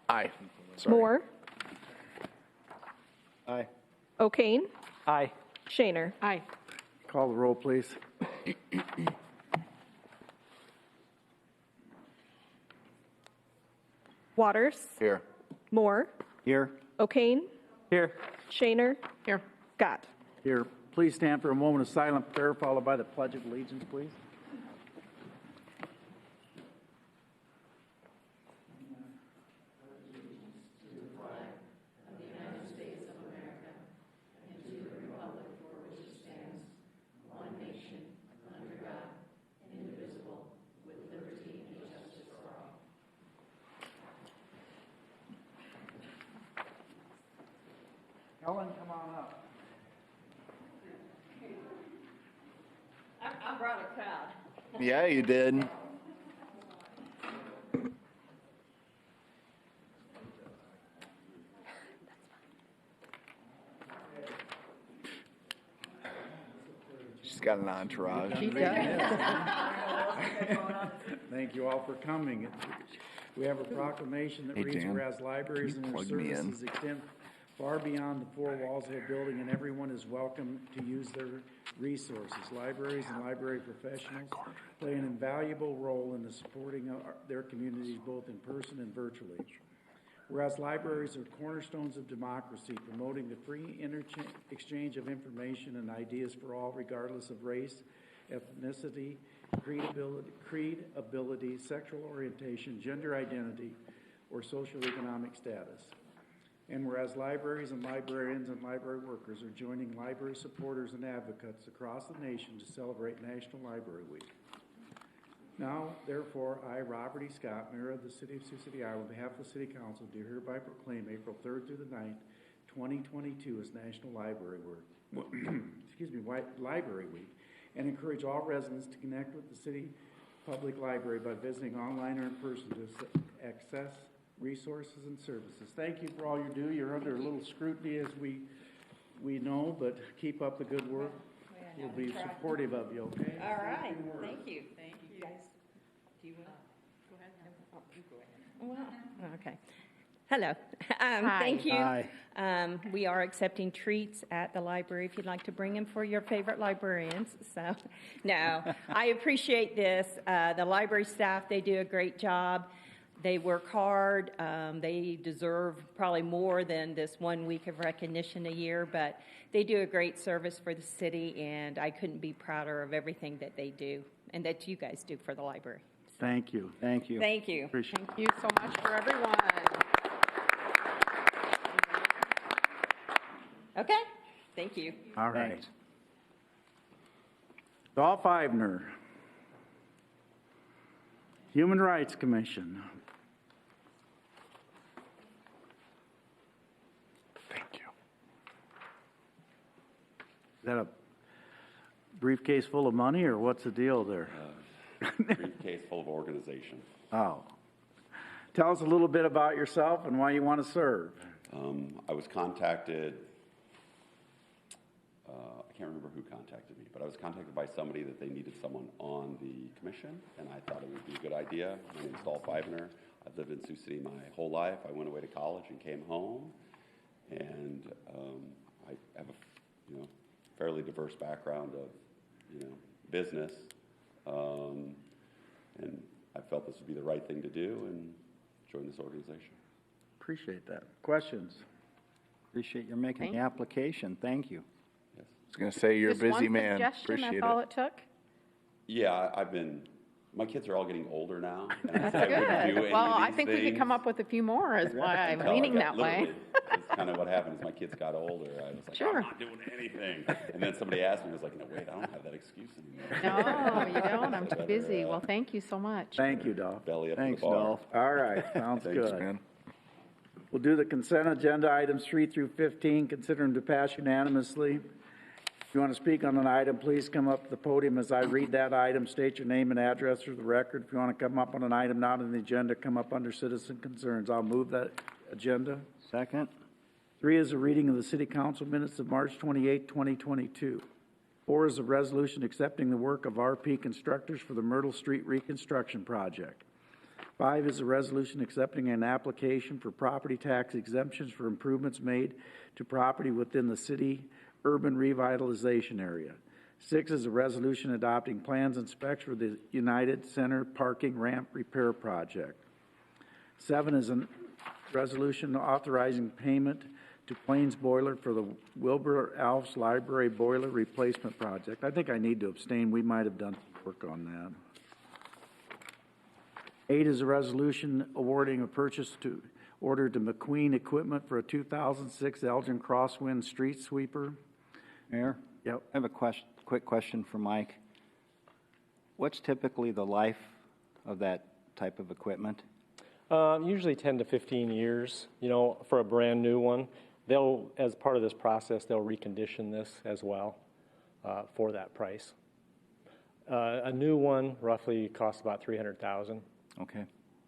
Aye. Sorry. Moore, Aye. O'Kane, Aye. Shaner. Aye. Call the roll, please. Waters, Here. Moore, Here. O'Kane, Here. Shaner, Here. Scott. Here. Please stand for a moment of silent prayer, followed by the Pledge of Allegiance, please. Ellen, come on up. I brought a crowd. Yeah, you did. She's got an entourage. Thank you all for coming. We have a proclamation that Hey, reads, Dan, whereas libraries can and you their plug me in? services extend far beyond the four walls of a building, and everyone is welcome to use their resources. Libraries and library professionals play an invaluable role in the supporting of their communities, both in person and virtually. Whereas libraries are cornerstones of democracy, promoting the free exchange of information and ideas for all, regardless of race, ethnicity, creed, ability, sexual orientation, gender identity, or social economic status. And whereas libraries and librarians and library workers are joining library supporters and advocates across the nation to celebrate National Library Week. Now, therefore, I, Robert E. Scott, Mayor of the City of Sioux City, Iowa, on behalf of the City Council, do hereby proclaim April 3rd through the 9th, 2022 as National Library Week. Library Week, and encourage all residents to connect with the City Public Library by visiting online or in person to access resources and services. Thank you for all you do. You're under a little scrutiny, as we know, but keep up the good work. We'll be supportive of you, okay? All right, thank you. Thank you. Guys, do you want to go ahead? Oh, you go ahead. Well, okay. Hello. Thank you. Hi. We are accepting treats at the library if you'd like to bring them for your favorite librarians. So, no, I appreciate this. The library staff, they do a great job. They work hard. They deserve probably more than this 1 week of recognition a year, but they do a great service for the city, and I couldn't be prouder of everything that they do and that you guys do for the library. So, Thank you. Thank you. thank you. Appreciate it. Thank you so much for everyone. Okay, thank you. All right. Dolph Eibner, Human Rights Commission. Thank you. Is that a briefcase full of money, or what's the deal there? Briefcase full of organization. Oh. Tell us a little bit about yourself and why you want to serve. I was contacted, I can't remember who contacted me, but I was contacted by somebody that they needed someone on the commission, and I thought it would be a good idea. My name is Dolph Eibner. I've lived in Sioux City my whole life. I went away to college and came home, and I have a fairly diverse background of business, and I felt this would be the right thing to do and join this organization. Appreciate that. Questions? Appreciate your making the application. Thank you. Yes. I was going to say, you're a Just busy one man. suggestion, Appreciate that's all it. it took? Yeah, my kids are all getting older now. And That's I wouldn't do any good. of Well, I these think we could things. come up with a few more, is why I'm No, leaning that way. literally, that's kind of what happened. Is my kids got older. I was like, Sure. I'm not doing anything. And then somebody asked me, I was like, no, wait, I don't have that excuse anymore. No, you don't. I'm too Better, busy. Well, thank you so much. Thank you, Dolph. Belly up to the Thanks, bar. Dolph. All right, sounds Thanks, good. man. We'll do the consent agenda, items 3 through 15, consider them to pass unanimously. If you want to speak on an item, please come up to the podium as I read that item. State your name and address for the record. If you want to come up on an item not on the agenda, come up under citizen concerns. I'll move that agenda. Second. 3 is a reading of the City Council minutes of March 28, 2022. 4 is a resolution accepting the work of RP Constructors for the Myrtle Street Reconstruction Project. 5 is a resolution accepting an application for property tax exemptions for improvements made to property within the city urban revitalization area. 6 is a resolution adopting plans and specs for the United Center parking ramp repair project. 7 is a resolution authorizing payment to Plains Boiler for the Wilbur Alves Library Boiler Replacement Project. I think I need to abstain. We might have done some work on that. 8 is a resolution awarding a purchase to order to McQueen Equipment for a 2006 Elgin Crosswind Street Sweeper. Mayor? Yep. I have a quick question for Mike. What's typically the life of that type of equipment? Usually 10 to 15 years, you know, for a brand new one. They'll, as part of this process, they'll recondition this as well for that price. A new one roughly costs about $300,000. Okay.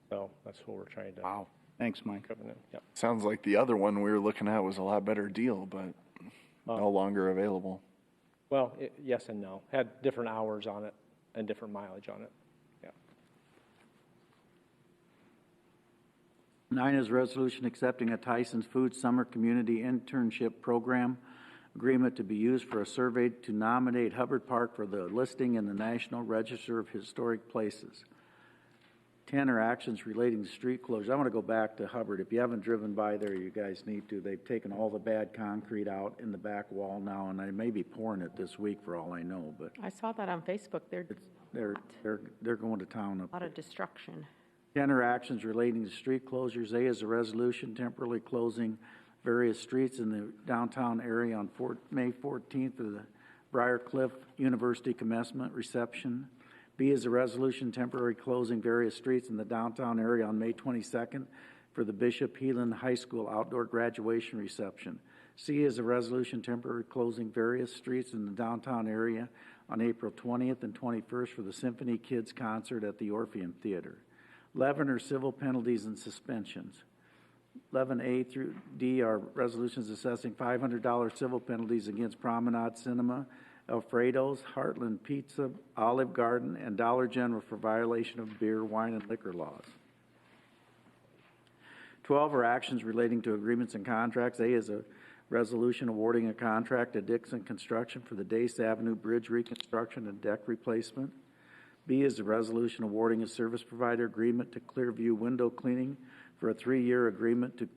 So that's what we're trying to. Wow. Thanks, Mike. Yep. Sounds like the other one we were looking at was a lot better deal, but no longer available. Well, yes and no. Had different hours on it and different mileage on it. Yeah. 9 is a resolution accepting a Tyson's Food Summer Community Internship Program agreement to be used for a survey to nominate Hubbard Park for the listing in the National Register of Historic Places. 10 are actions relating to street closures. I want to go back to Hubbard. If you haven't driven by there, you guys need to. They've taken all the bad concrete out in the back wall now, and they may be pouring it this week for all I know. But I saw that on Facebook. they're going to town up A lot of destruction. 10 are actions relating to street closures. A is a resolution temporarily closing various streets in the downtown area on May 14th for the Briarcliff University commencement reception. B is a resolution temporarily closing various streets in the downtown area on May 22nd for the Bishop Heelan High School outdoor graduation reception. C is a resolution temporarily closing various streets in the downtown area on April 20th and 21st for the Symphony Kids concert at the Orpheum Theater. 11 are civil penalties and suspensions. 11A through D are resolutions assessing $500 civil penalties against Promenade Cinema, Alfredo's, Heartland Pizza, Olive Garden, and Dollar General for violation of beer, wine, and liquor laws. 12 are actions relating to agreements and contracts. A is a resolution awarding a contract to Dixon Construction for the Dace Avenue Bridge reconstruction and deck replacement. B is a resolution awarding a service provider agreement to Clearview Window Cleaning for a 3-year agreement to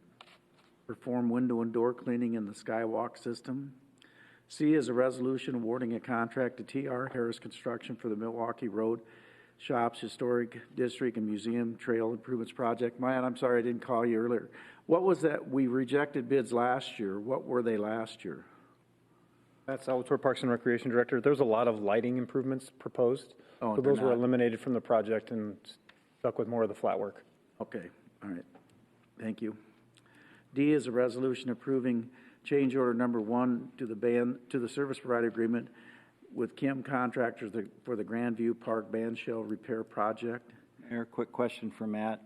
perform window and door cleaning in the Skywalk system. C is a resolution awarding a contract to T.R. Harris Construction for the Milwaukee Road Shops Historic District and Museum Trail Improvements Project. Matt, I'm sorry I didn't call you earlier. What was that? We rejected bids last year. What were they last year? Matt Salvatore, Parks and Recreation Director. There's a lot of lighting improvements proposed. Oh, So those they're were not. eliminated from the project and stuck with more of the flat work. Okay, all right. Thank you. D is a resolution approving change order number 1 to the service provider agreement with Kim Contractors for the Grandview Park Band Shell Repair Project. Mayor, quick question for Matt.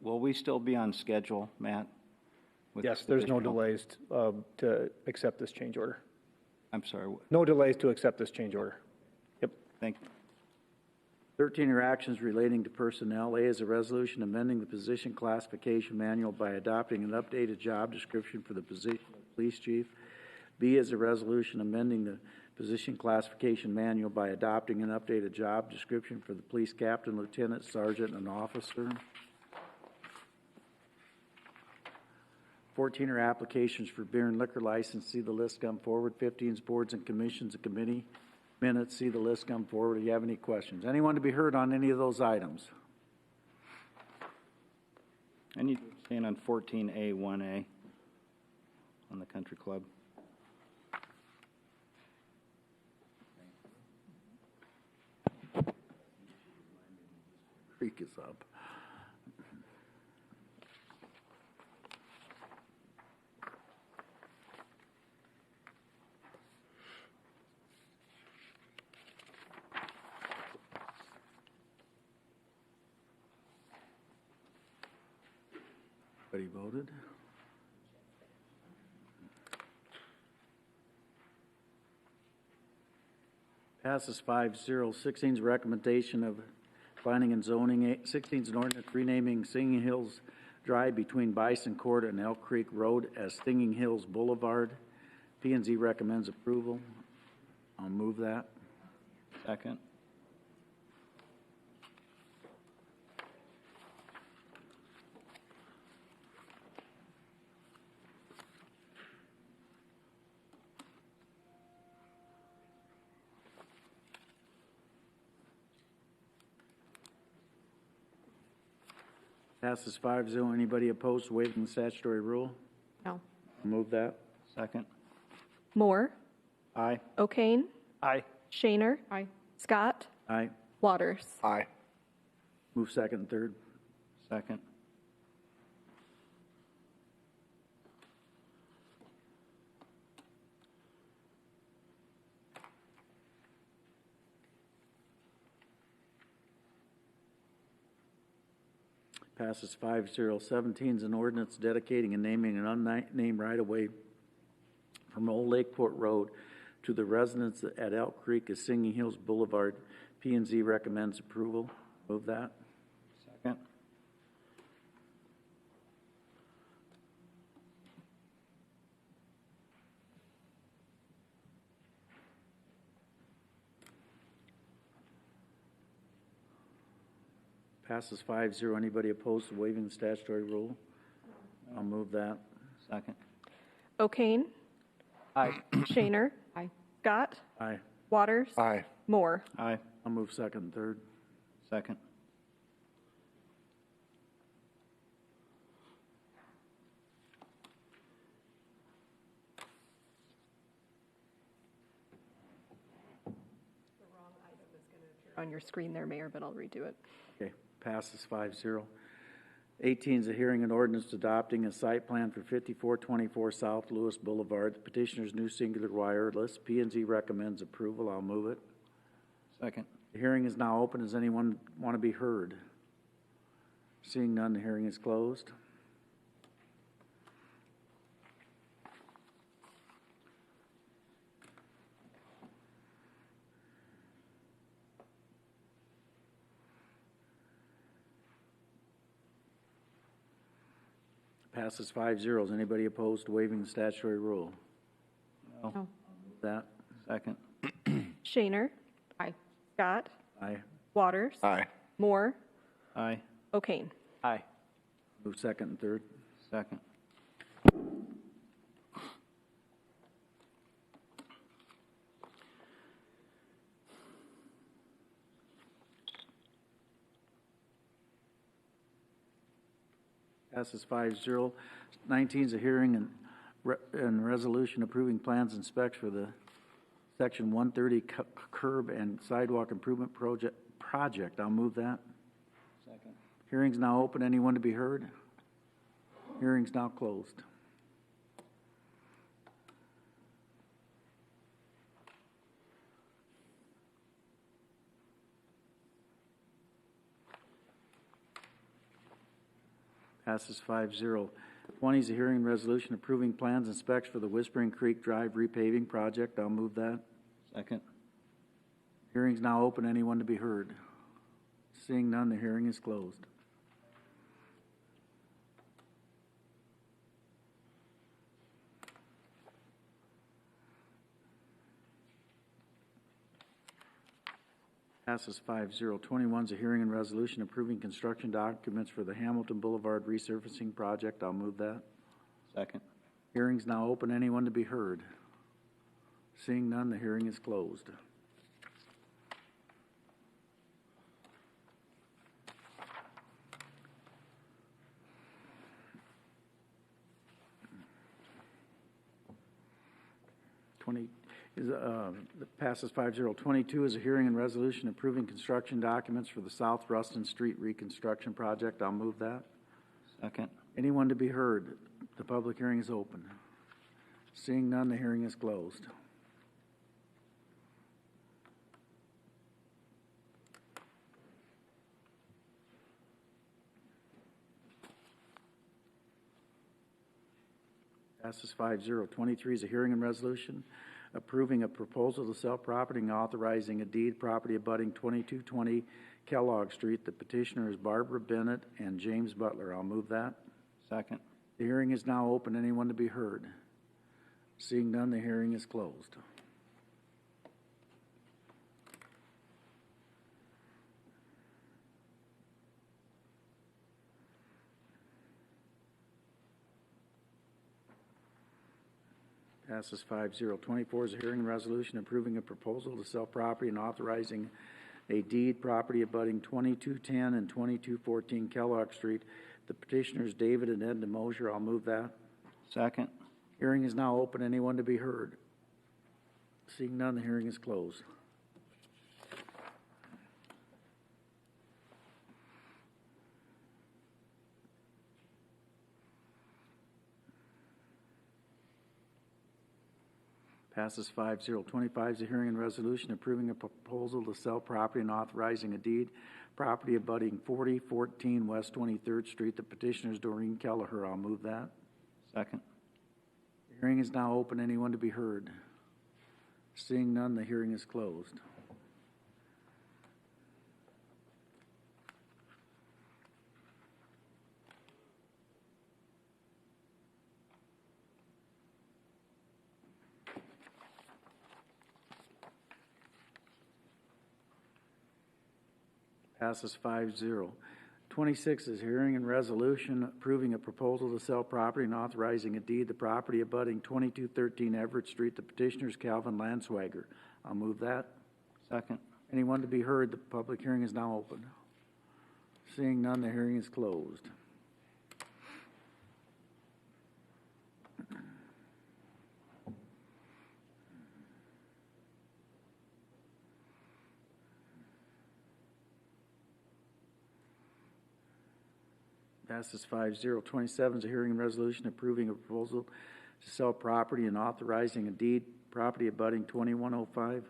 Will we still be on schedule, Matt? with Yes, there's no additional- delays to accept this change order. I'm sorry, No delays to accept this change order. Yep. thank you. 13 are actions relating to personnel. A is a resolution amending the position classification manual by adopting an updated job description for the position of police chief. B is a resolution amending the position classification manual by adopting an updated job description for the police captain, lieutenant, sergeant, and officer. 14 are applications for beer and liquor license. See the list come forward. 15 is boards and commissions and committee minutes. See the list come forward. Do you have any questions? Anyone to be heard on any of those items? I need to abstain on 14A, 1A on the country club. Creek is up. Everybody voted? Passes 5-0. 16 is recommendation of Planning and zoning, 16 is an ordinance renaming Singing Hills Drive between Bison Court and Elk Creek Road as Singing Hills Boulevard. P and Z recommends approval. I'll move that. Second. Passes 5-0. Anybody opposed to waiving the statutory rule? No. I'll move that. Second. Moore, Aye. O'Kane, Aye. Shaner, Aye. Scott, Aye. Waters. Aye. Move second and third. Second. Passes 5-0. 17 is an ordinance dedicating and naming an unnamed right-of-way from Old Lakeport Road to the residents at Elk Creek as Singing Hills Boulevard. P and Z recommends approval. Move that. Second. Passes 5-0. Anybody opposed to waiving the statutory rule? I'll move that. Second. O'Kane, Aye. Shaner, Aye. Scott, Aye. Waters. Aye. Moore. Aye. I'll move second and third. Second. On your screen there, Mayor, but I'll redo it. Okay, passes 5-0. 18 is a hearing and ordinance adopting a site plan for 5424 South Lewis Boulevard. The petitioner's new singular wireless. P and Z recommends approval. I'll move it. Second. The hearing is now open. Does anyone want to be heard? Seeing none, the hearing is closed. Passes 5-0. Is anybody opposed to waiving the statutory rule? No. No. That. Second. Shaner, Aye. Scott, Aye. Waters. Aye. Moore, Aye. O'Kane. Aye. Move second and third. Second. Passes 5-0. 19 is a hearing and resolution approving plans and specs for the Section 130 curb and sidewalk improvement project. I'll move that. Second. Hearing's now open. Anyone to be heard? Hearing's now closed. Passes 5-0. 20 is a hearing and resolution approving plans and specs for the Whispering Creek Drive repaving project. I'll move that. Second. Hearing's now open. Anyone to be heard? Seeing none, the hearing is closed. Passes 5-0. 21 is a hearing and resolution approving construction documents for the Hamilton Boulevard resurfacing project. I'll move that. Second. Hearing's now open. Anyone to be heard? Seeing none, the hearing is closed. Passes 5-0. 22 is a hearing and resolution approving construction documents for the South Ruston Street Reconstruction Project. I'll move that. Second. Anyone to be heard? The public hearing is open. Seeing none, the hearing is closed. Passes 5-0. 23 is a hearing and resolution approving a proposal to sell property and authorizing a deed property abutting 2220 Kellogg Street. The petitioner is Barbara Bennett and James Butler. I'll move that. Second. The hearing is now open. Anyone to be heard? Seeing none, the hearing is closed. Passes 5-0. 24 is a hearing and resolution approving a proposal to sell property and authorizing a deed property abutting 2210 and 2214 Kellogg Street. The petitioners David and Edna Mosier. I'll move that. Second. Hearing is now open. Anyone to be heard? Seeing none, the hearing is closed. Passes 5-0. 25 is a hearing and resolution approving a proposal to sell property and authorizing a deed property abutting 4014 West 23rd Street. The petitioner is Doreen Kelleher. I'll move that. Second. The hearing is now open. Anyone to be heard? Seeing none, the hearing is closed. Passes 5-0. 26 is hearing and resolution approving a proposal to sell property and authorizing a deed. The property abutting 2213 Everett Street. The petitioner is Calvin Lanswager. I'll move that. Second. Anyone to be heard? The public hearing is now open. Seeing none, the hearing is closed. Passes 5-0. 27 is a hearing and resolution approving a proposal to sell property and authorizing a deed property abutting 2105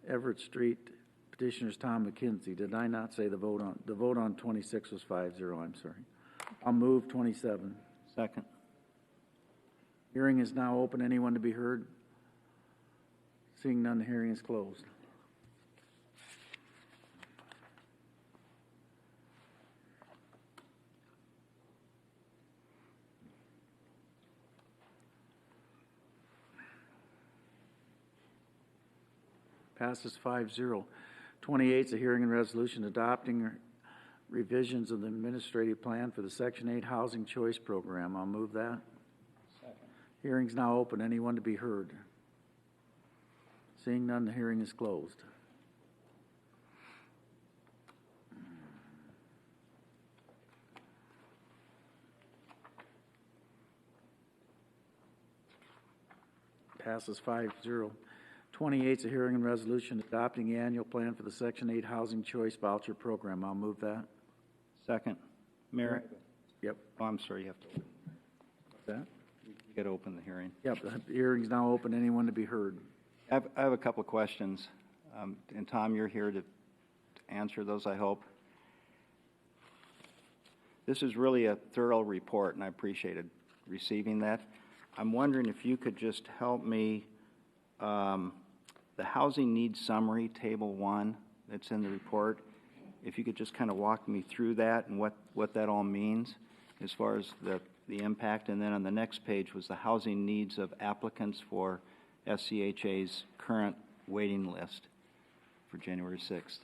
Everett Street. Petitioner's Tom McKenzie. Did I not say the vote on 26 was 5-0? I'm sorry. I'll move 27. Second. Hearing is now open. Anyone to be heard? Seeing none, the hearing is closed. Passes 5-0. 28 is a hearing and resolution adopting revisions of the administrative plan for the Section 8 Housing Choice Program. I'll move that. Second. Hearing's now open. Anyone to be heard? Seeing none, the hearing is closed. Passes 5-0. 28 is a hearing and resolution adopting the annual plan for the Section 8 Housing Choice Voucher Program. I'll move that. Second. Mayor? Yep. Oh, I'm sorry, you have to open. What's that? You got to open the hearing. Yep, the hearing's now open. Anyone to be heard? I have a couple of questions. And Tom, you're here to answer those, I hope. This is really a thorough report, and I appreciated receiving that. I'm wondering if you could just help me. The housing needs summary, table 1, that's in the report. If you could just kind of walk me through that and what that all means as far as the impact. And then on the next page was the housing needs of applicants for SCHA's current waiting list for January 6th.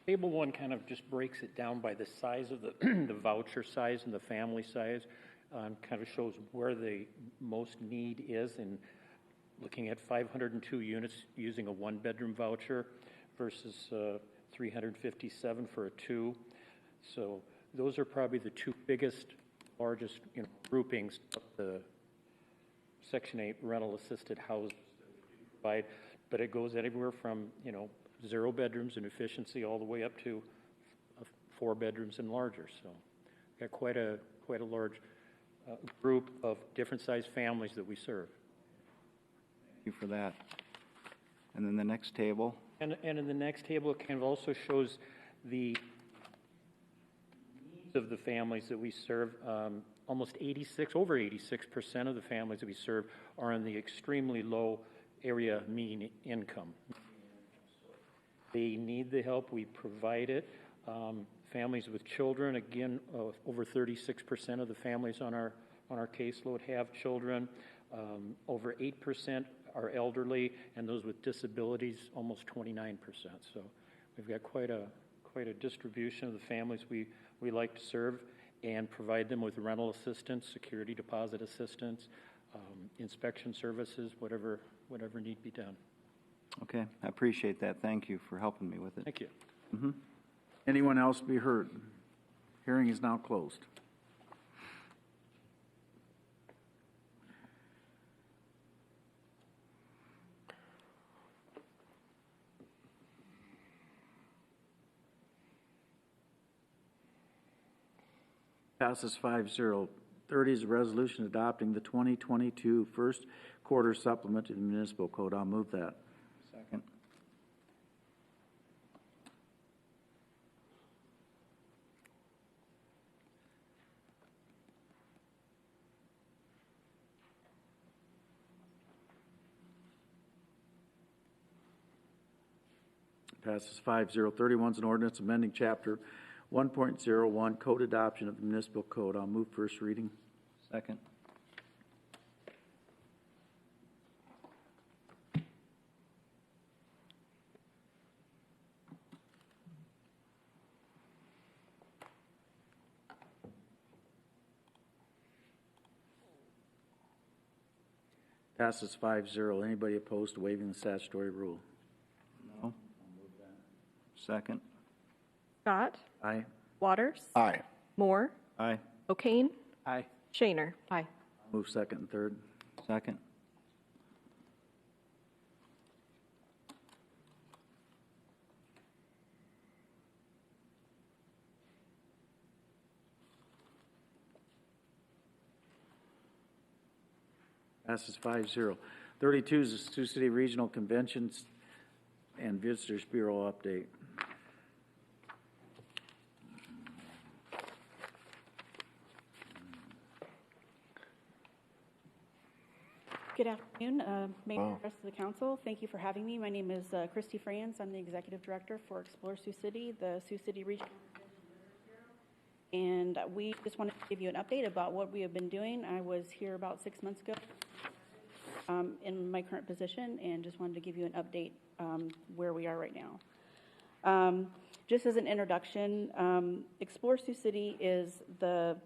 Table 1 kind of just breaks it down by the size of the, the voucher size and the family size. Kind of shows where the most need is in looking at 502 units using a 1-bedroom voucher versus 357 for a 2. So those are probably the two biggest, largest groupings of the Section 8 rental assisted houses that we provide. But it goes anywhere from 0 bedrooms in efficiency all the way up to 4 bedrooms and larger. So got quite a large group of different size families that we serve. Thank you for that. And then the next table. And in the next table, it kind of also shows the needs of the families that we serve. Almost over 86% of the families that we serve are in the extremely low area mean income. They need the help. We provide it. Families with children, again, over 36% of the families on our caseload have children. Over 8% are elderly, and those with disabilities, almost 29%. So we've got quite a distribution of the families we like to serve and provide them with rental assistance, security deposit assistance, inspection services, whatever need be done. Okay, I appreciate that. Thank you for helping me with it. Thank you. Anyone else be heard? Hearing is now closed. Passes 5-0. 30 is a resolution adopting the 2022 first quarter supplement to the municipal code. I'll move that. Second. Passes 5-0. 31 is an ordinance amending Chapter 1.01 Code Adoption of the Municipal Code. I'll move first reading. Second. Passes 5-0. Anybody opposed to waiving the statutory rule? No. Second. Scott, Aye. Waters, Aye. Moore, Aye. O'Kane, Aye. Shaner. Aye. Move second and third. Second. Passes 5-0. 32 is the Sioux City Regional Conventions and Visitors Bureau update. Good afternoon, Mayor Wow. and rest of the council. Thank you for having me. My name is Christy Franz. I'm the Executive Director for Explore Sioux City, the Sioux City Regional Convention. And we just wanted to give you an update about what we have been doing. I was here about 6 months ago in my current position, and just wanted to give you an update where we are right now. Just as an introduction, Explore Sioux City is the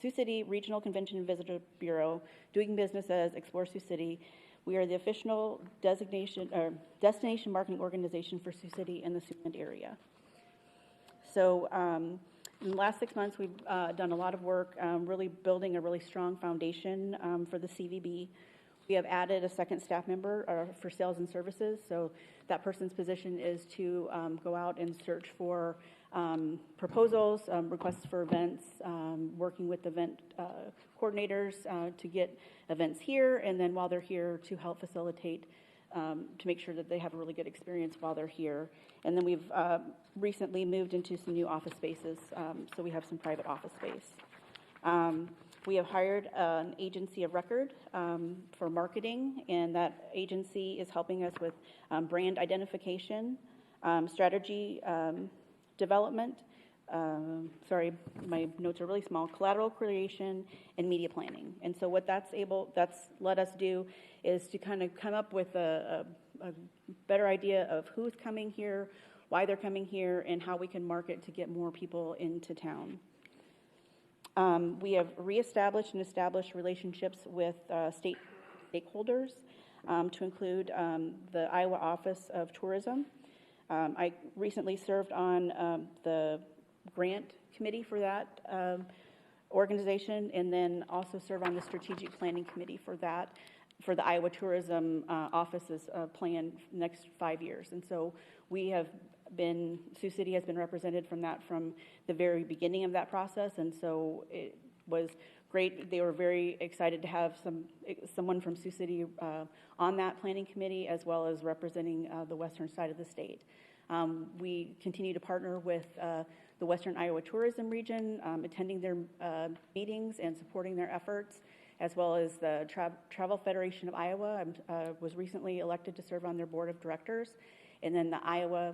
Sioux City Regional Convention and Visitor Bureau, doing business as Explore Sioux City. We are the official destination marketing organization for Sioux City and the Siouxland area. So in the last 6 months, we've done a lot of work really building a really strong foundation for the CVB. We have added a second staff member for sales and services. So that person's position is to go out and search for proposals, requests for events, working with event coordinators to get events here, and then while they're here to help facilitate, to make sure that they have a really good experience while they're here. And then we've recently moved into some new office spaces, so we have some private office space. We have hired an agency of record for marketing, and that agency is helping us with brand identification, strategy development, sorry, my notes are really small, collateral creation, and media planning. And so what that's let us do is to kind of come up with a better idea of who's coming here, why they're coming here, and how we can market to get more people into town. We have reestablished and established relationships with state stakeholders to include the Iowa Office of Tourism. I recently served on the grant committee for that organization, and then also serve on the strategic planning committee for that, for the Iowa Tourism Office's plan next 5 years. And so we have been, Sioux City has been represented from that from the very beginning of that process, and so it was great. They were very excited to have someone from Sioux City on that planning committee, as well as representing the western side of the state. We continue to partner with the Western Iowa Tourism Region, attending their meetings and supporting their efforts, as well as the Travel Federation of Iowa. I was recently elected to serve on their board of directors, and then the Iowa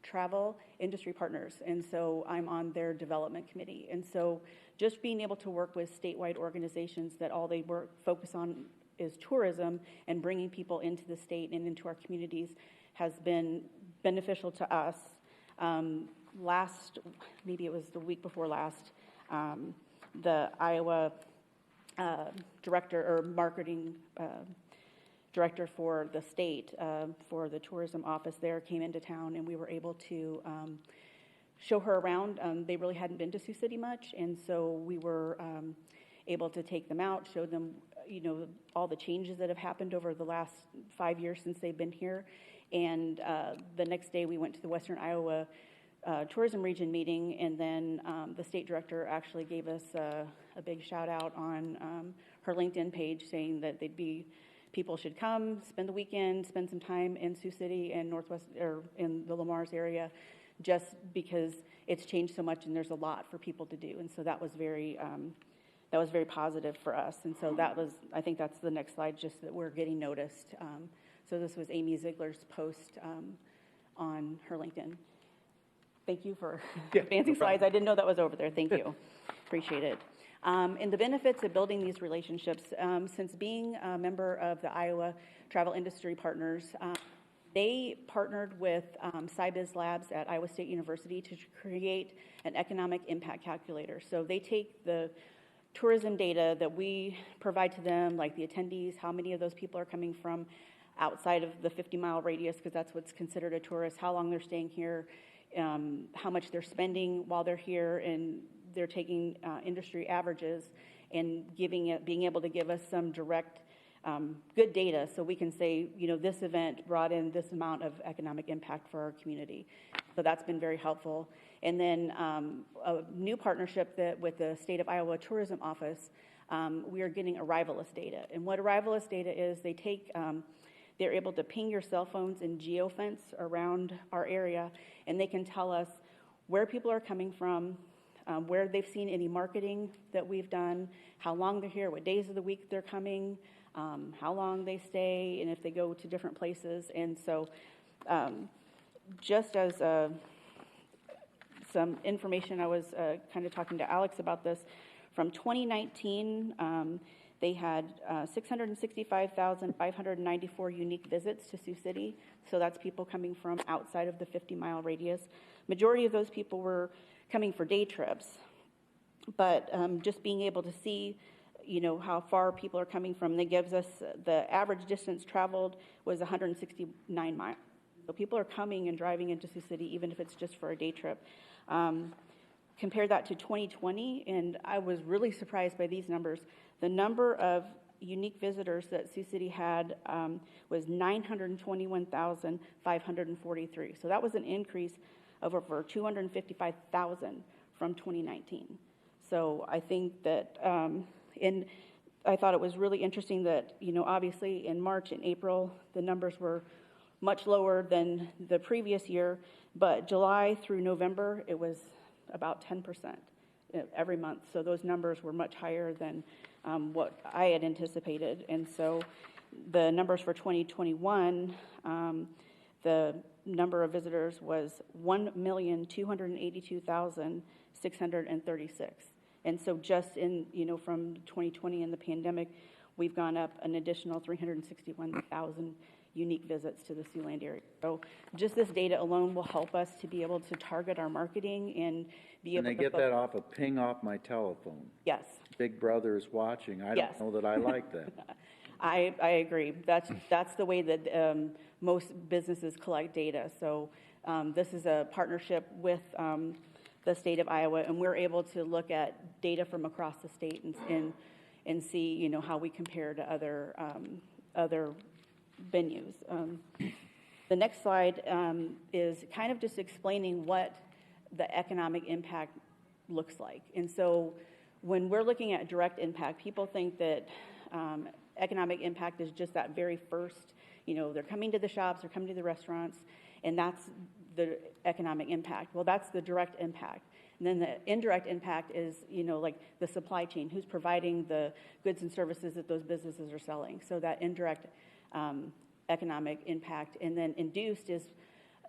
Travel Industry Partners, and so I'm on their development committee. And so just being able to work with statewide organizations that all they focus on is tourism and bringing people into the state and into our communities has been beneficial to us. Maybe it was the week before last, the Iowa director or marketing director for the state, for the tourism office there, came into town, and we were able to show her around. They really hadn't been to Sioux City much, and so we were able to take them out, show them, all the changes that have happened over the last 5 years since they've been here. And the next day we went to the Western Iowa Tourism Region meeting, and then the state director actually gave us a big shout out on her LinkedIn page, saying that people should come, spend the weekend, spend some time in Sioux City and Northwest, or in the Lamar's area, just because it's changed so much and there's a lot for people to do. And so that was very positive for us. And so I think that's the next slide, just that we're getting noticed. So this was Amy Ziegler's post on her LinkedIn. Thank you for advancing slides. I didn't know that was over there. Thank you. Appreciate it. And the benefits of building these relationships, since being a member of the Iowa Travel Industry Partners, they partnered with SciBiz Labs at Iowa State University to create an economic impact calculator. So they take the tourism data that we provide to them, like the attendees, how many of those people are coming from outside of the 50-mile radius, because that's what's considered a tourist, how long they're staying here, how much they're spending while they're here, and they're taking industry averages and being able to give us some direct good data, so we can say, this event brought in this amount of economic impact for our community. So that's been very helpful. And then a new partnership with the State of Iowa Tourism Office, we are getting arrivalist data. And what arrivalist data is, they're able to ping your cell phones and geofence around our area, and they can tell us where people are coming from, where they've seen any marketing that we've done, how long they're here, what days of the week they're coming, how long they stay, and if they go to different places. And so just as some information, I was kind of talking to Alex about this, from 2019, they had 665,594 unique visits to Sioux City. So that's people coming from outside of the 50-mile radius. Majority of those people were coming for day trips. But just being able to see, how far people are coming from, that gives us the average distance traveled was 169 miles. So people are coming and driving into Sioux City, even if it's just for a day trip. Compare that to 2020, and I was really surprised by these numbers. The number of unique visitors that Sioux City had was 921,543. So that was an increase of over 255,000 from 2019. So I think that, and I thought it was really interesting that, obviously in March and April, the numbers were much lower than the previous year, but July through November, it was about 10% every month. So those numbers were much higher than what I had anticipated. And so the numbers for 2021, the number of visitors was 1,282,636. And so just in, from 2020 and the pandemic, we've gone up an additional 361,000 unique visits to the Siouxland area. So just this data alone will help us to be able to target our marketing and be able to... And they get that off a ping off my telephone. Yes. Big Brother is watching. I don't know that I like that. I agree. That's the way that most businesses collect data. So this is a partnership with the state of Iowa, and we're able to look at data from across the state and see, how we compare to other venues. The next slide is kind of just explaining what the economic impact looks like. And so when we're looking at direct impact, people think that economic impact is just that very first, they're coming to the shops, they're coming to the restaurants, and that's the economic impact. Well, that's the direct impact. And then the indirect impact is, like the supply chain, who's providing the goods and services that those businesses are selling. So that indirect economic impact. And then induced is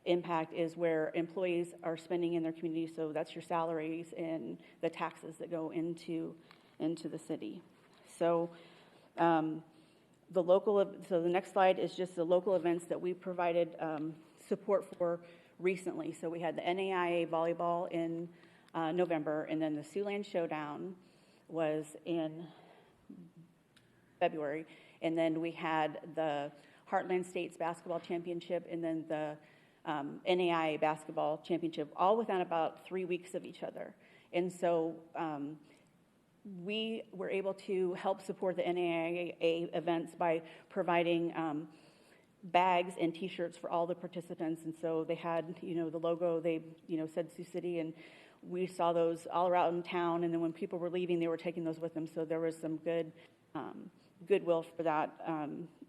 impact is where employees are spending in their community, so that's your salaries and the taxes that go into the city. So so the next slide is just the local events that we provided support for recently. So we had the NAIA volleyball in November, and then the Siouxland Showdown was in February, and then we had the Heartland States Basketball Championship, and then the NAIA Basketball Championship, all within about 3 weeks of each other. And so we were able to help support the NAIA events by providing bags and T-shirts for all the participants. And so they had, the logo, they, said Sioux City, and we saw those all around town. And then when people were leaving, they were taking those with them. So there was some good goodwill for that.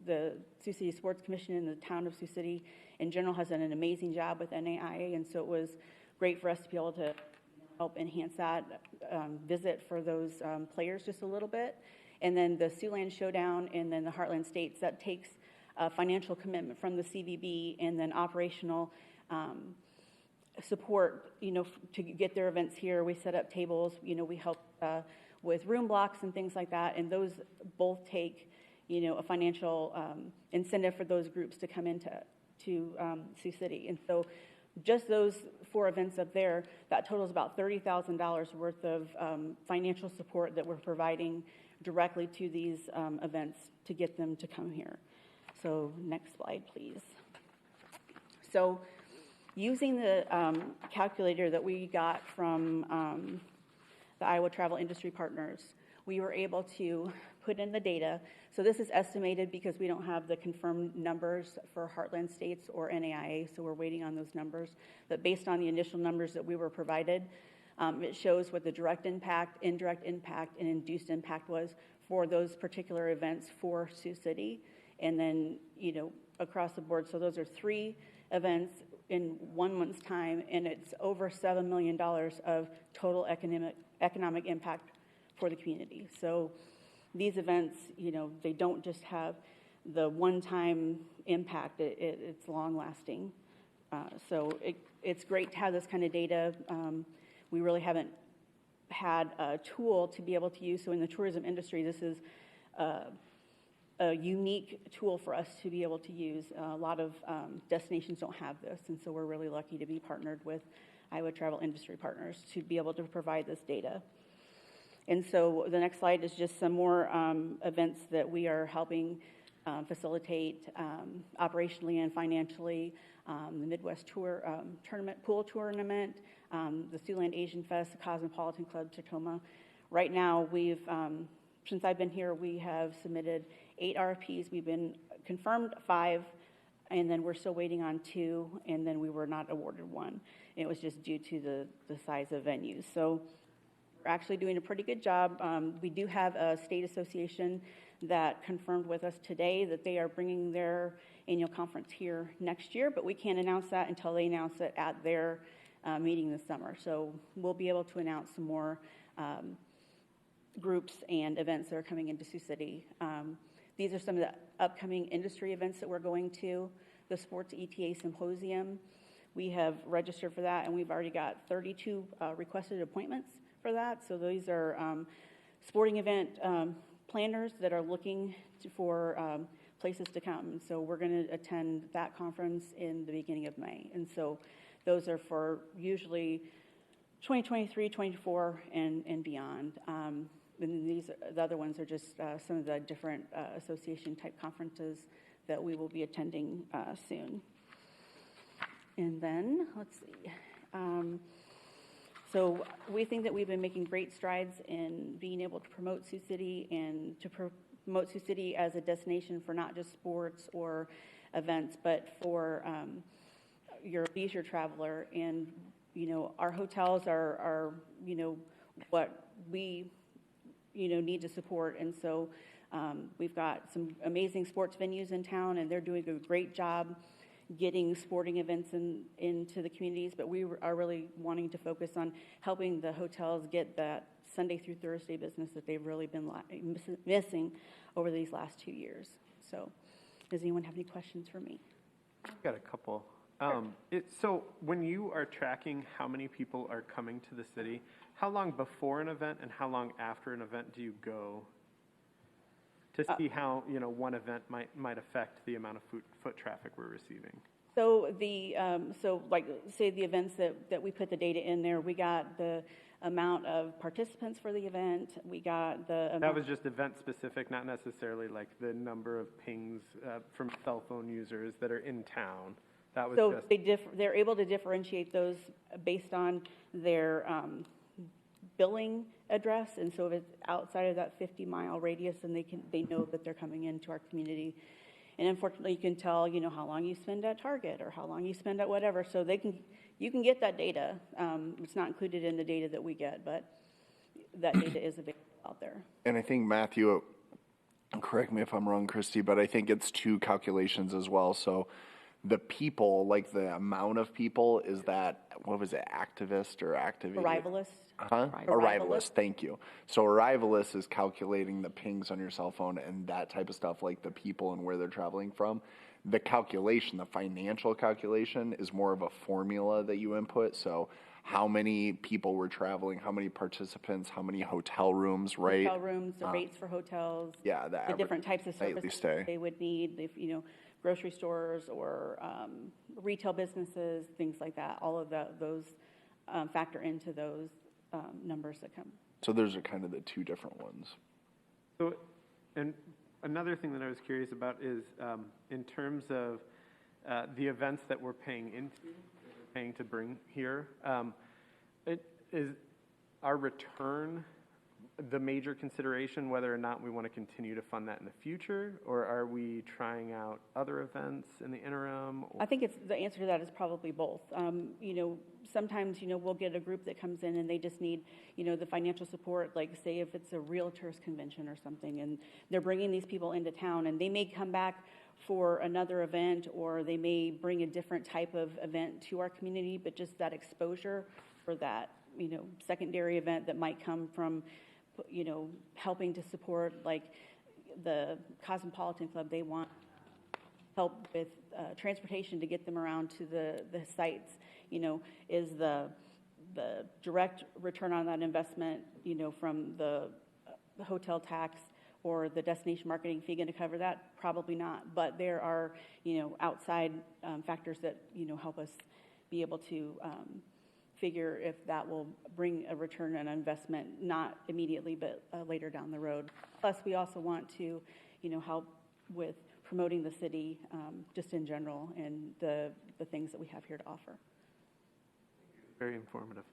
The Sioux City Sports Commission and the town of Sioux City in general has done an amazing job with NAIA, and so it was great for us to be able to help enhance that visit for those players just a little bit. And then the Siouxland Showdown and then the Heartland States, that takes a financial commitment from the CVB and then operational support, to get their events here. We set up tables, we help with room blocks and things like that, and those both take, a financial incentive for those groups to come into Sioux City. And so just those 4 events up there, that totals about $30,000 worth of financial support that we're providing directly to these events to get them to come here. So next slide, please. So using the calculator that we got from the Iowa Travel Industry Partners, we were able to put in the data. So this is estimated because we don't have the confirmed numbers for Heartland States or NAIA, so we're waiting on those numbers. But based on the initial numbers that we were provided, it shows what the direct impact, indirect impact, and induced impact was for those particular events for Sioux City. And then, across the board. So those are 3 events in 1 month's time, and it's over $7 million of total economic impact for the community. So these events, they don't just have the one-time impact, it's long-lasting. So it's great to have this kind of data. We really haven't had a tool to be able to use. So in the tourism industry, this is a unique tool for us to be able to use. A lot of destinations don't have this, and so we're really lucky to be partnered with Iowa Travel Industry Partners to be able to provide this data. And so the next slide is just some more events that we are helping facilitate operationally and financially. The Midwest Tour Tournament, Pool Tournament, the Siouxland Asian Fest, the Cosmopolitan Club Tacoma. Right now, we've, since I've been here, we have submitted 8 RFPs. We've been confirmed 5, and then we're still waiting on 2, and then we were not awarded 1. And it was just due to the size of venues. So we're actually doing a pretty good job. We do have a state association that confirmed with us today that they are bringing their annual conference here next year, but we can't announce that until they announce it at their meeting this summer. So we'll be able to announce some more groups and events that are coming into Sioux City. These are some of the upcoming industry events that we're going to. The Sports ETA Symposium, we have registered for that, and we've already got 32 requested appointments for that. So these are sporting event planners that are looking for places to come. And so we're going to attend that conference in the beginning of May. And so those are for usually 2023, 24, and beyond. And the other ones are just some of the different association-type conferences that we will be attending soon. And then, let's see. So we think that we've been making great strides in being able to promote Sioux City and to promote Sioux City as a destination for not just sports or events, but for your leisure traveler. And, our hotels are what we, need to support. And so we've got some amazing sports venues in town, and they're doing a great job getting sporting events into the communities, but we are really wanting to focus on helping the hotels get that Sunday through Thursday business that they've really been missing over these last 2 years. So does anyone have any questions for me? I've got a couple So when you are tracking how many people are coming to the city, how long before an event and how long after an event do you go to see how, one event might affect the amount of foot traffic we're receiving? So say the events that we put the data in there, we got the amount of participants for the event, we got the... That was just event specific, not necessarily like the number of pings from cell phone users that are in town. That was so they're able to differentiate those based on their billing address, and so if it's outside of that 50-mile radius, then they know that they're coming into our community. And unfortunately, you can tell, how long you spend at Target or how long you spend at whatever. So you can get that data. It's not included in the data that we get, but that data is available out there. And I think, Matthew, correct me if I'm wrong, Christy, but I think it's two calculations as well. So the people, like the amount of people, is that, what was it, activist or activated? Arrivalist. Arrivalist, thank you. So Arrivalist is calculating the pings on your cell phone and that type of stuff, like the people and where they're traveling from. The calculation, the financial calculation, is more of a formula that you input. So how many people were traveling, how many participants, how many hotel rooms, right? Hotel rooms, the rates for hotels. Yeah, the different types of services they would need, if, grocery stores or retail businesses, things like that. All of those factor into those numbers that come. So those are kind of the two different ones. So, and another thing that I was curious about is in terms of the events that we're paying to bring here, is our return the major consideration, whether or not we want to continue to fund that in the future, or are we trying out other events in the interim? I think the answer to that is probably both. Sometimes, we'll get a group that comes in and they just need, the financial support, like say if it's a realtors convention or something, and they're bringing these people into town, and they may come back for another event, or they may bring a different type of event to our community, but just that exposure for that, secondary event that might come from, helping to support, like the Cosmopolitan Club, they want help with transportation to get them around to the sites, is the direct return on that investment, from the hotel tax or the destination marketing fee going to cover that? Probably not. But there are, outside factors that, help us be able to figure if that will bring a return on investment, not immediately, but later down the road. Plus, we also want to, help with promoting the city just in general and the things that we have here to offer. Very informative.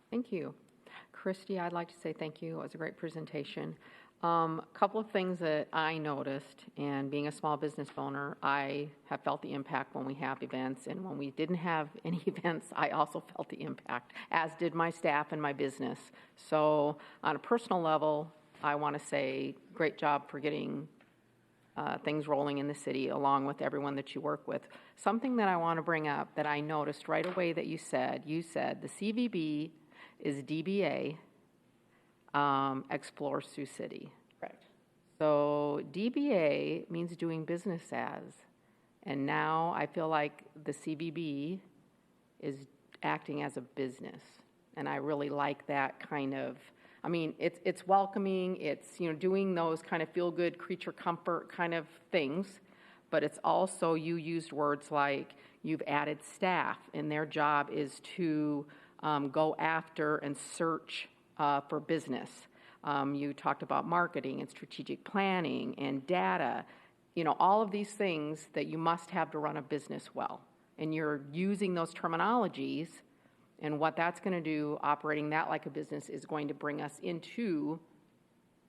Thank you. Christy, I'd like to say thank you. It was a great presentation. A couple of things that I noticed, and being a small business owner, I have felt the impact when we have events, and when we didn't have any events, I also felt the impact, as did my staff and my business. So on a personal level, I want to say great job for getting things rolling in the city, along with everyone that you work with. Something that I want to bring up that I noticed right away that you said the CVB is DBA, Explore Sioux City. Correct. So DBA means doing business as, and now I feel like the CVB is acting as a business, and I really like that kind of. I mean, it's welcoming. It's doing those kind of feel good creature comfort kind of things, but it's also, you used words like you've added staff, and their job is to go after and search for business. You talked about marketing and strategic planning and data, all of these things that you must have to run a business well. And you're using those terminologies, and what that's going to do, operating that like a business, is going to bring us into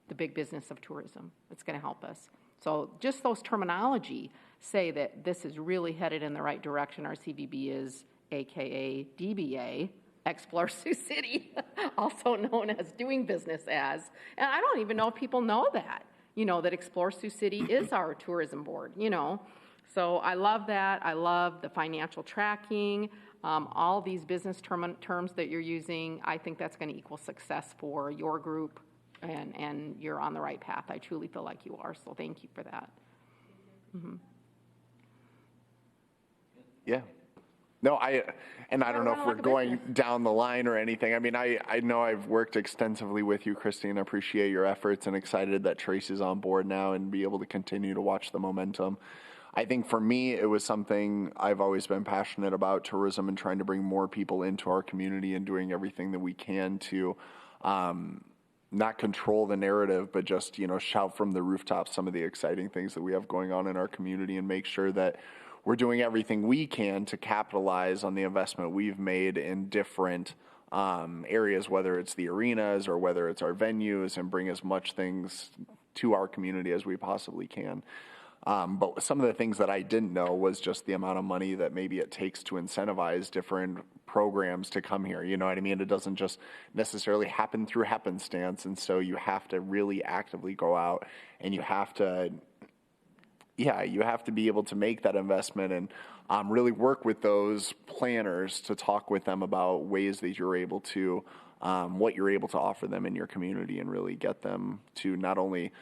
the big business of tourism. It's going to help us. So just those terminology say that this is really headed in the right direction. Our CVB is AKA DBA, Explore Sioux City, also known as doing business as. And I don't even know if people know that, that Explore Sioux City is our tourism board, So I love that. I love the financial tracking, all these business terms that you're using. I think that's going to equal success for your group, and you're on the right path. I truly feel like you are, so thank you for that. Mm-hmm. Yeah. No, I don't know if we're going down the line or anything. I mean, I know I've worked extensively with you, Christine. I appreciate your efforts and excited that Tracy's on board now and be able to continue to watch the momentum. I think for me, it was something I've always been passionate about, tourism, and trying to bring more people into our community and doing everything that we can to not control the narrative, but just, shout from the rooftops some of the exciting things that we have going on in our community and make sure that we're doing everything we can to capitalize on the investment we've made in different areas, whether it's the arenas or whether it's our venues, and bring as much things to our community as we possibly can. But some of the things that I didn't know was just the amount of money that maybe it takes to incentivize different programs to come here. You know what I mean? It doesn't just necessarily happen through happenstance. And so you have to really actively go out and you have to be able to make that investment and really work with those planners to talk with them about ways that you're able to, what you're able to offer them in your community and really get them to not only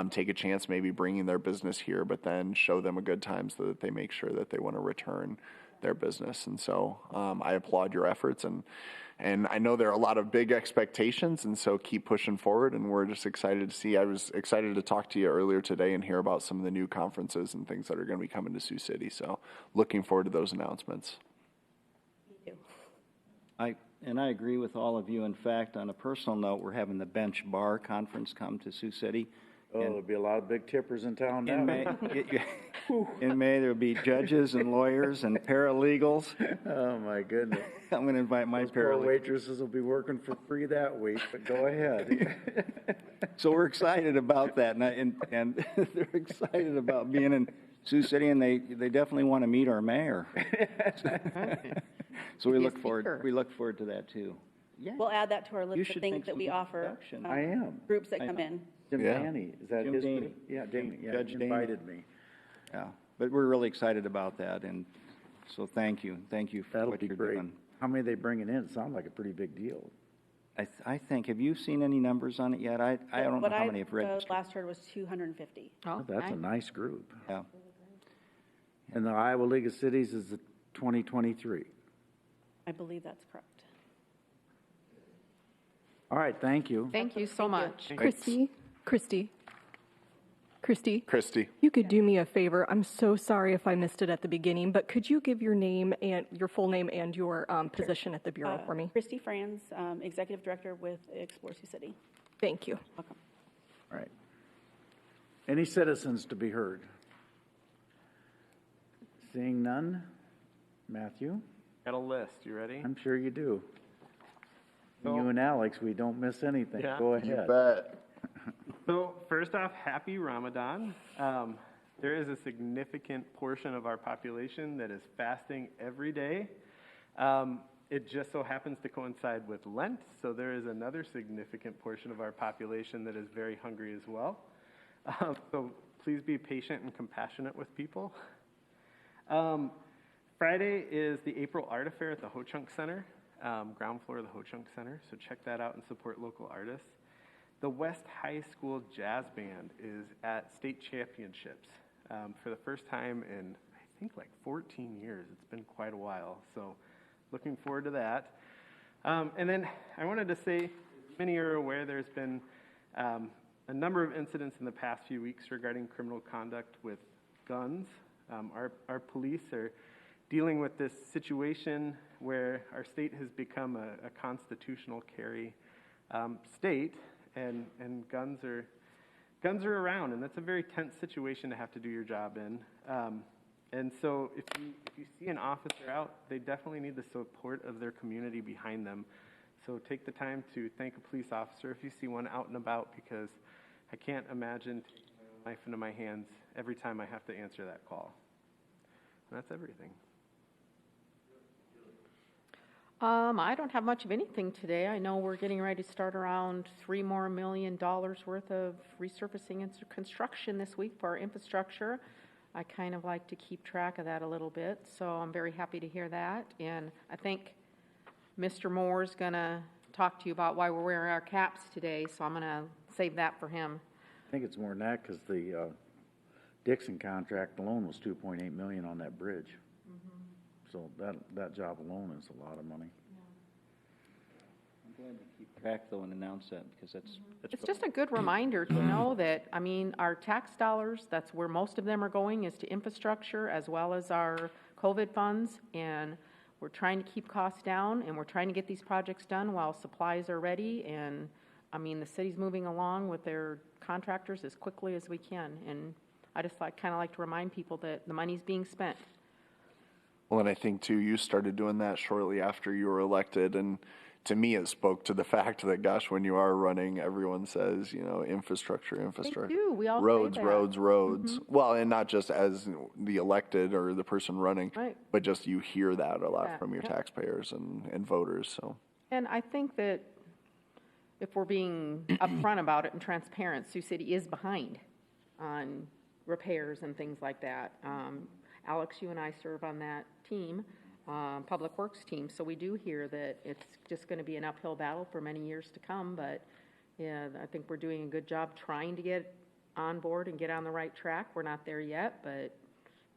take a chance maybe bringing their business here, but then show them a good time so that they make sure that they want to return their business. And so I applaud your efforts, and I know there are a lot of big expectations, and so keep pushing forward, and we're just excited to see. I was excited to talk to you earlier today and hear about some of the new conferences and things that are going to be coming to Sioux City. So looking forward to those announcements. I agree with all of you. In fact, on a personal note, we're having the Bench Bar Conference come to Sioux City. Oh, there'll be a lot of big tippers in town now. In May, there'll be judges and lawyers and paralegals. Oh, my goodness. I'm going to invite my poor paralegals. waitresses will be working for free that week, but go ahead. So we're excited about that, and they're excited about being in Sioux City, and they definitely want to meet our mayor. So we look forward to that too. Yeah. We'll add that to our list of things that we offer. I am. Groups that come in. Jim Danny, is that Jim his Daney. group? Yeah, Danny, yeah, Judge he Daney. invited me. Yeah, but we're really excited about that, and so thank you for That'll what be you're great. doing. How many are they bringing in? It sounds like a pretty big deal. I think, have you seen any numbers on it yet? I don't know how many have What I registered. last heard was 250. Oh, That's a nice. nice group. Yeah. And the Iowa League of Cities is the 2023. I believe that's correct. All right, thank you. Thank you so much. Christy, you could do me a favor. I'm so sorry if I missed it at the beginning, but could you give your name and your full name and your position at the Bureau for me? Christy Franz, Executive Director with Explore Sioux City. Thank you. Welcome. All right. Any citizens to be heard? Seeing none? Matthew? Got a list. You ready? I'm sure you do. So- You and Alex, we don't miss anything. Yeah. Go You ahead. bet. So first off, happy Ramadan. There is a significant portion of our population that is fasting every day. It just so happens to coincide with Lent, so there is another significant portion of our population that is very hungry as well. So please be patient and compassionate with people. Friday is the April Art Affair at the Ho Chunk Center, ground floor of the Ho Chunk Center, so check that out and support local artists. The West High School Jazz Band is at state championships for the first time in, I think, like 14 years. It's been quite a while, so looking forward to that. And then I wanted to say, as many are aware, there's been a number of incidents in the past few weeks regarding criminal conduct with guns. Our police are dealing with this situation where our state has become a constitutional carry state, and guns are around, and that's a very tense situation to have to do your job in. And so if you see an officer out, they definitely need the support of their community behind them. So take the time to thank a police officer if you see one out and about, because I can't imagine taking my life into my hands every time I have to answer that call. And that's everything. I don't have much of anything today. I know we're getting ready to start around $3 million worth of resurfacing and construction this week for our infrastructure. I kind of like to keep track of that a little bit, so I'm very happy to hear that. And I think Mr. Moore's going to talk to you about why we're wearing our caps today, so I'm going to save that for him. I think it's more than that, because the Dixon contract alone was $2.8 million on that bridge. So that job alone is a lot of money. I'm glad to keep track, though, and announce that, because that's It's just a good reminder to know that, I mean, our tax dollars, that's where most of them are going, is to infrastructure as well as our COVID funds. And we're trying to keep costs down, and we're trying to get these projects done while supplies are ready. And, I mean, the city's moving along with their contractors as quickly as we can. And I just kind of like to remind people that the money's being spent. Well, and I think, too, you started doing that shortly after you were elected, and to me, it spoke to the fact that, gosh, when you are running, everyone says, you know, infrastructure. They do. We all roads, say that. roads. Well, and not just as the elected or the person running, Right. but just you hear that a lot Yeah. from your taxpayers and voters. So, And I think that if we're being upfront about it and transparent, Sioux City is behind on repairs and things like that. Alex, you and I serve on that team, Public Works team, so we do hear that it's just going to be an uphill battle for many years to come, but yeah, I think we're doing a good job trying to get on board and get on the right track. We're not there yet, but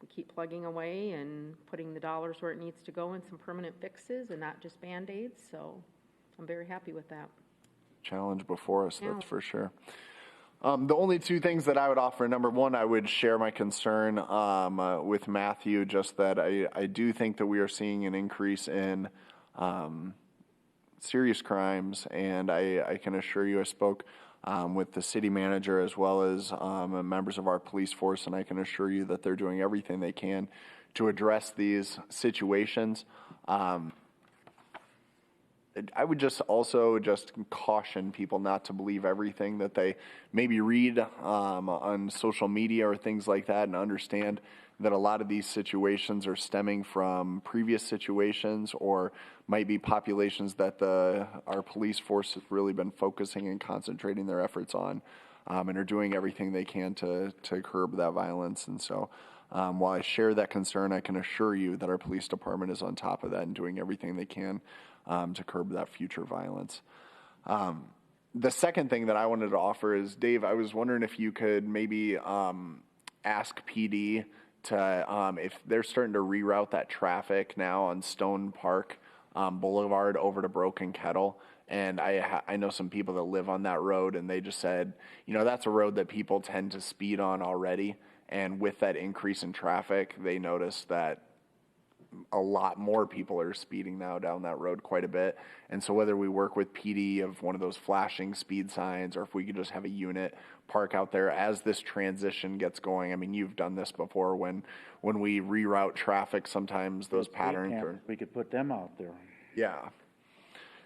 we keep plugging away and putting the dollars where it needs to go in some permanent fixes and not just Band-Aids, so I'm very happy with that. challenge before us, Yeah. that's for sure. The only two things that I would offer, number one, I would share my concern with Matthew, just that I do think that we are seeing an increase in serious crimes, and I can assure you I spoke with the city manager as well as members of our police force, and I can assure you that they're doing everything they can to address these situations. I would just also just caution people not to believe everything that they maybe read on social media or things like that, and understand that a lot of these situations are stemming from previous situations or might be populations that our police force has really been focusing and concentrating their efforts on, and are doing everything they can to curb that violence. And so while I share that concern, I can assure you that our police department is on top of that and doing everything they can to curb that future violence. The second thing that I wanted to offer is, Dave, I was wondering if you could maybe ask PD to, if they're starting to reroute that traffic now on Stone Park Boulevard over to Broken Kettle. And I know some people that live on that road, and they just said, you know, that's a road that people tend to speed on already. And with that increase in traffic, they noticed that a lot more people are speeding now down that road quite a bit. And so whether we work with PD of one of those flashing speed signs, or if we could just have a unit park out there as this transition gets going. I mean, you've done this before when we reroute traffic, sometimes those patterns are... We could put them out there. Yeah.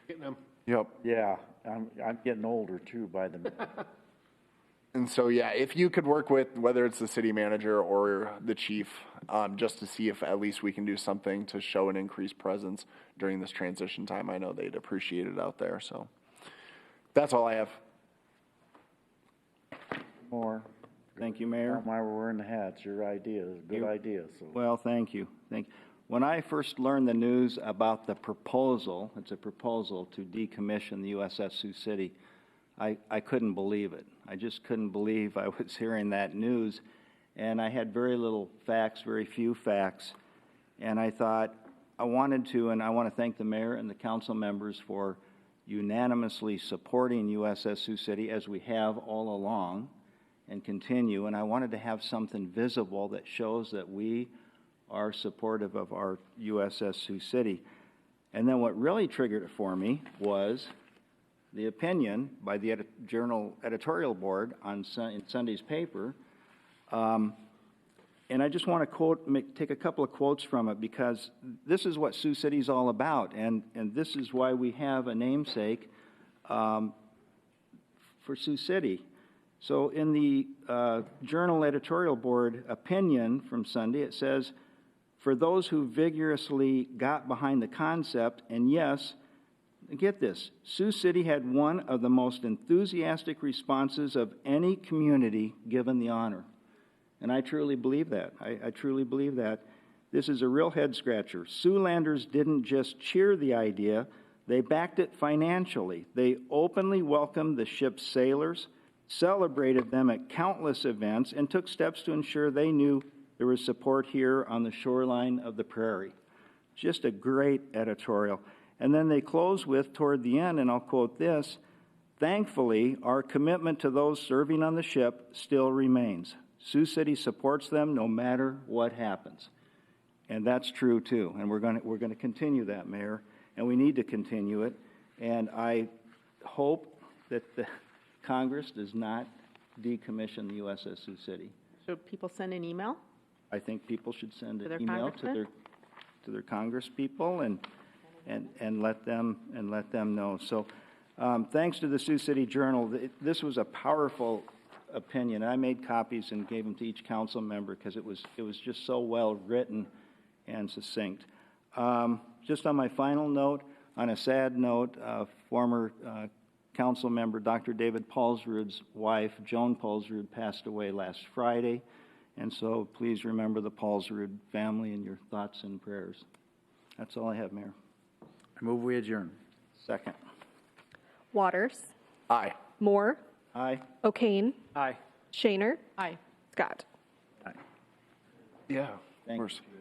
Getting them. Yep. Yeah, I'm getting older too by the minute. And so, yeah, if you could work with, whether it's the city manager or the chief, just to see if at least we can do something to show an increased presence during this transition time. I know they'd appreciate it out there. So that's all I have. More. Thank you, Mayor. Not why we're wearing the hats. Your idea is a good idea. So. Well, thank you. When I first learned the news about the proposal, it's a proposal to decommission the USS Sioux City, I couldn't believe it. I just couldn't believe I was hearing that news, and I had very little facts, very few facts, and I thought I wanted to, and I want to thank the mayor and the council members for unanimously supporting USS Sioux City, as we have all along and continue, and I wanted to have something visible that shows that we are supportive of our USS Sioux City. And then what really triggered it for me was the opinion by the Journal editorial board in Sunday's paper, and I just want to take a couple of quotes from it, because this is what Sioux City is all about, and this is why we have a namesake for Sioux City. So in the Journal editorial board opinion from Sunday, it says, "For those who vigorously got behind the concept, and yes, get this, Sioux City had one of the most enthusiastic responses of any community given the honor." And I truly believe that. I truly believe that. This is a real head-scratcher. Siouxlanders didn't just cheer the idea, they backed it financially. They openly welcomed the ship's sailors, celebrated them at countless events, and took steps to ensure they knew there was support here on the shoreline of the prairie. Just a great editorial. And then they close with, toward the end, and I'll quote this, "Thankfully, our commitment to those serving on the ship still remains. Sioux City supports them no matter what happens." And that's true, too. And we're going to continue that, Mayor, and we need to continue it. And I hope that the Congress does not decommission the USS Sioux City. Should people send an email? I think people should send To an their email congressman? to their Congress people and let them know. So, thanks to the Sioux City Journal. This was a powerful opinion. I made copies and gave them to each council member because it was just so well written and succinct. Just on my final note, on a sad note, former council member Dr. David Paulsrud's wife, Joan Paulsrud, passed away last Friday. And so please remember the Paulsrud family in your thoughts and prayers. That's all I have, Mayor. I move we adjourn. Second. Waters. Aye. Moore. Aye. O'Kane. Aye. Shaner. Aye. Scott. Yeah, of Thank course. you.